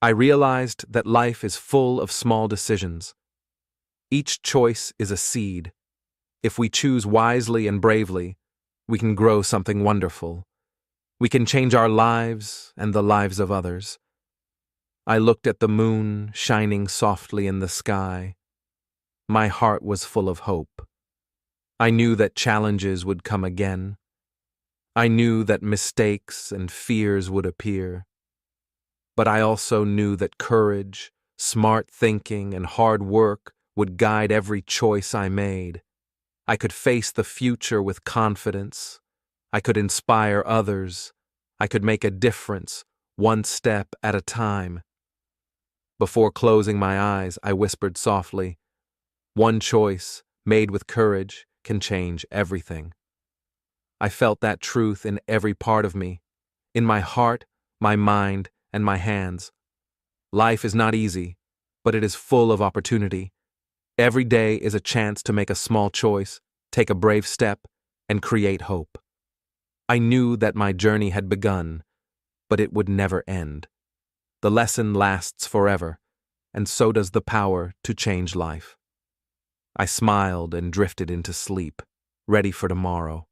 A: I realized that life is full of small decisions. Each choice is a seed. If we choose wisely and bravely, we can grow something wonderful. We can change our lives and the lives of others. I looked at the moon shining softly in the sky. My heart was full of hope. I knew that challenges would come again. I knew that mistakes and fears would appear. But I also knew that courage, smart thinking, and hard work would guide every choice I made. I could face the future with confidence. I could inspire others. I could make a difference, one step at a time. Before closing my eyes, I whispered softly, "One choice, made with courage, can change everything." I felt that truth in every part of me, in my heart, my mind, and my hands. Life is not easy, but it is full of opportunity. Every day is a chance to make a small choice, take a brave step, and create hope. I knew that my journey had begun, but it would never end. The lesson lasts forever, and so does the power to change life. I smiled and drifted into sleep. ready for tomorrow.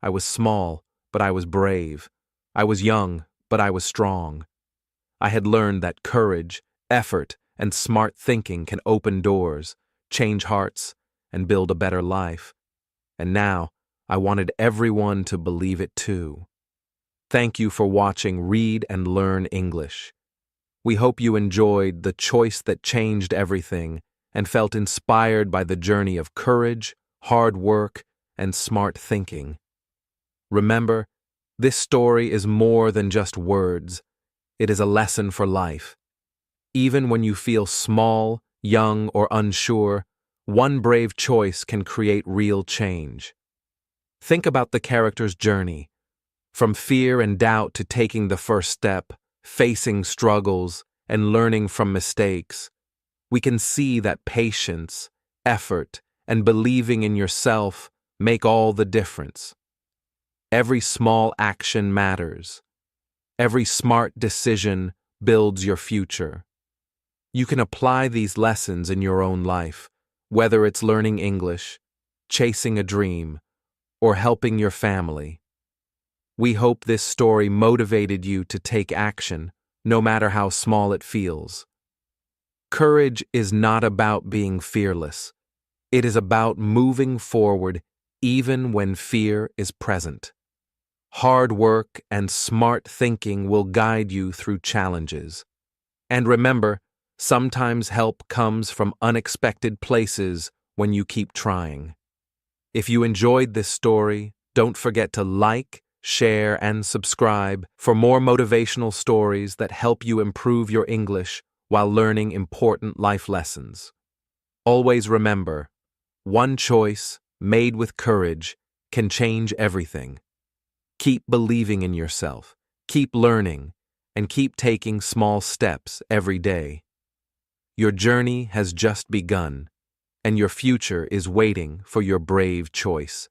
A: I was small, but I was brave. I was young, but I was strong. I had learned that courage, effort, and smart thinking can open doors, change hearts, and build a better life. And now, I wanted everyone to believe it too. Thank you for watching Read and Learn English. We hope you enjoyed The Choice That Changed Everything and felt inspired by the journey of courage, hard work, and smart thinking. Remember, this story is more than just words. It is a lesson for life. Even when you feel small, young, or unsure, one brave choice can create real change. Think about the character's journey. From fear and doubt to taking the first step, facing struggles, and learning from mistakes, we can see that patience, effort, and believing in yourself make all the difference. Every small action matters. Every smart decision builds your future. You can apply these lessons in your own life, whether it's learning English, chasing a dream, or helping your family. We hope this story motivated you to take action, no matter how small it feels. Courage is not about being fearless. It is about moving forward even when fear is present. Hard work and smart thinking will guide you through challenges. And remember, sometimes help comes from unexpected places when you keep trying. If you enjoyed this story, don't forget to like, share, and subscribe for more motivational stories that help you improve your English while learning important life lessons. Always remember, one choice, made with courage, can change everything. Keep believing in yourself, keep learning, and keep taking small steps every day. Your journey has just begun, and your future is waiting for your brave choice.